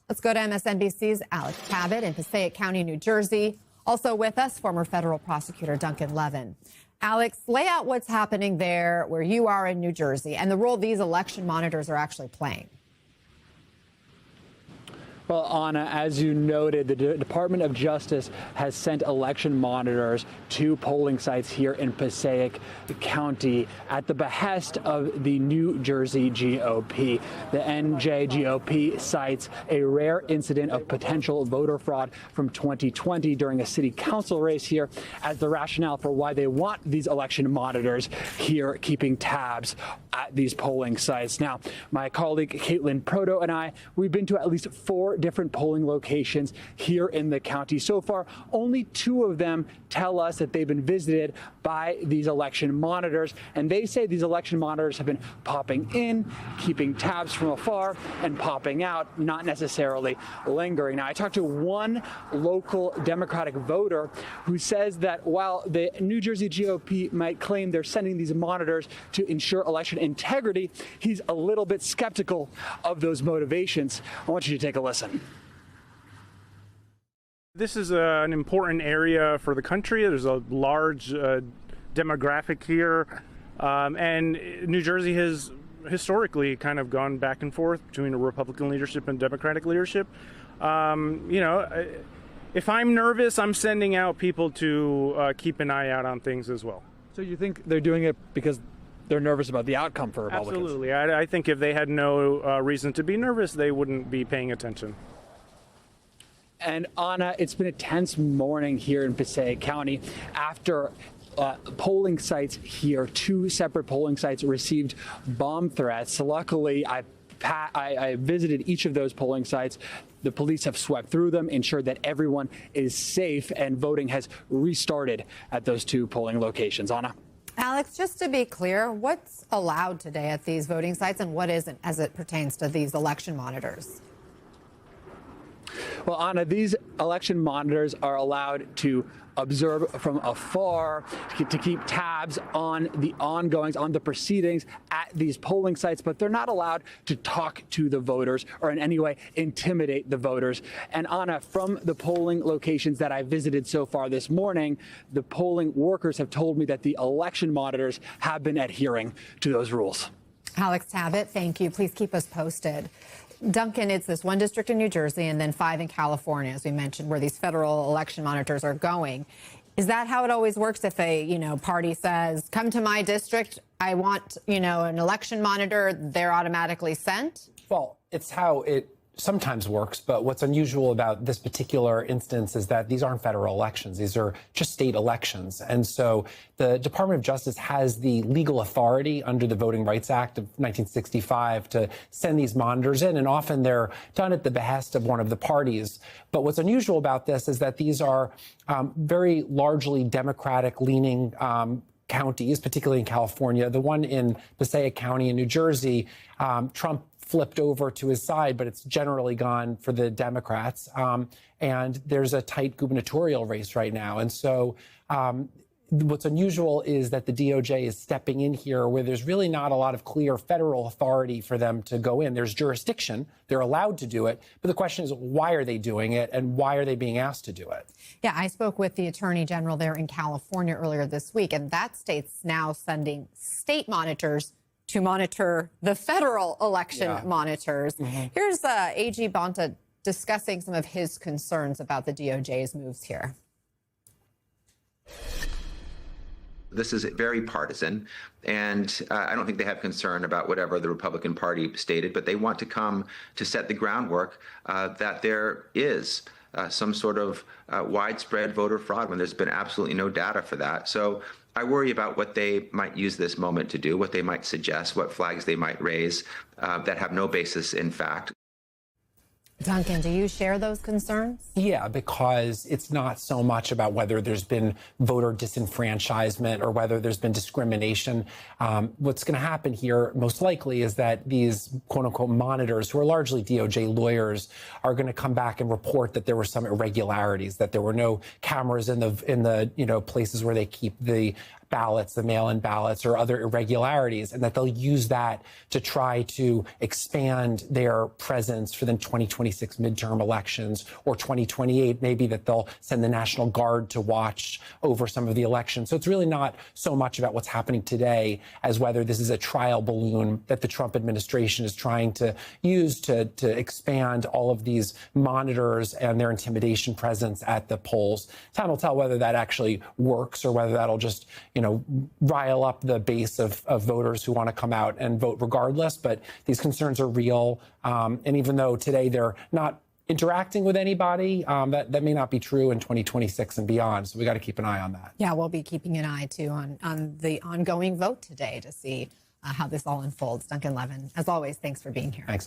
Let's go to MSNBC's Alex Tabbitt in Passaic County, New Jersey. Also with us, former federal prosecutor Duncan Levin. Alex, lay out what's happening there where you are in New Jersey and the role these election monitors are actually playing. Well, Anna, as you noted, the Department of Justice has sent election monitors to polling sites here in Passaic County at the behest of the New Jersey GOP. The NJGOP cites a rare incident of potential voter fraud from 2020 during a city council race here as the rationale for why they want these election monitors here keeping tabs at these polling sites. Now, my colleague Caitlin Proto and I, we've been to at least 4 different polling locations here in the county. So far, only 2 of them tell us that they've been visited by these election monitors, and they say these election monitors have been popping in, keeping tabs from afar, and popping out, not necessarily lingering. Now, I talked to one local Democratic voter who says that while the New Jersey GOP might claim they're sending these monitors to ensure election integrity, he's a little bit skeptical of those motivations. I want you to take a listen. This is an important area for the country. There's a large demographic here, and New Jersey has historically kind of gone back and forth between a Republican leadership and Democratic leadership. If I'm nervous, I'm sending out people to keep an eye out on things as well. So you think they're doing it because they're nervous about the outcome for Republicans? Absolutely. I think if they had no reason to be nervous, they wouldn't be paying attention. And Anna, it's been a tense morning here in Passaic County after polling sites here, 2 separate polling sites received bomb threats. Luckily, I visited each of those polling sites. The police have swept through them, ensured that everyone is safe, and voting has restarted at those 2 polling locations. Anna? Alex, just to be clear, what's allowed today at these voting sites and what isn't as it pertains to these election monitors? Well, Anna, these election monitors are allowed to observe from afar, to keep tabs on the ongoings, on the proceedings at these polling sites, but they're not allowed to talk to the voters or in any way intimidate the voters. And Anna, from the polling locations that I visited so far this morning, the polling workers have told me that the election monitors have been adhering to those rules. Alex Tabbitt, thank you. Please keep us posted. Duncan, it's this 1 district in New Jersey and then 5 in California, as we mentioned, where these federal election monitors are going. Is that how it always works? If a, party says, come to my district, I want, an election monitor, they're automatically sent? Well, it's how it sometimes works, but what's unusual about this particular instance is that these aren't federal elections. These are just state elections. And so the Department of Justice has the legal authority under the Voting Rights Act of 1965 to send these monitors in, and often they're done at the behest of one of the parties. But what's unusual about this is that these are very largely Democratic-leaning counties, particularly in California. The one in Passaic County in New Jersey, Trump flipped over to his side, but it's generally gone for the Democrats. And there's a tight gubernatorial race right now. And so what's unusual is that the DOJ is stepping in here where there's really not a lot of clear federal authority for them to go in. There's jurisdiction. They're allowed to do it. But the question is, why are they doing it and why are they being asked to do it? Yeah, I spoke with the Attorney General there in California earlier this week, and that state's now sending state monitors to monitor the federal election monitors. Here's AG Bonta discussing some of his concerns about the DOJ's moves here. This is very partisan, and I don't think they have concern about whatever the Republican Party stated, but they want to come to set the groundwork that there is some sort of widespread voter fraud when there's been absolutely no data for that. So I worry about what they might use this moment to do, what they might suggest, what flags they might raise that have no basis in fact. Duncan, do you share those concerns? Yeah, because it's not so much about whether there's been voter disenfranchisement or whether there's been discrimination. What's going to happen here, most likely, is that these quote-unquote monitors, who are largely DOJ lawyers, are going to come back and report that there were some irregularities, that there were no cameras in the places where they keep the ballots, the mail-in ballots, or other irregularities, and that they'll use that to try to expand their presence for the 2024 2026 midterm elections or 2028, maybe that they'll send the National Guard to watch over some of the elections. So it's really not so much about what's happening today as whether this is a trial balloon that the Trump administration is trying to use to expand all of these monitors and their intimidation presence at the polls. Time will tell whether that actually works or whether that'll just, rile up the base of voters who want to come out and vote regardless. But these concerns are real. And even though today they're not interacting with anybody, that may not be true in 2026 and beyond. So we got to keep an eye on that. Yeah, we'll be keeping an eye, too, on the ongoing vote today to see how this all unfolds. Duncan Levin, as always, thanks for being here. Thanks.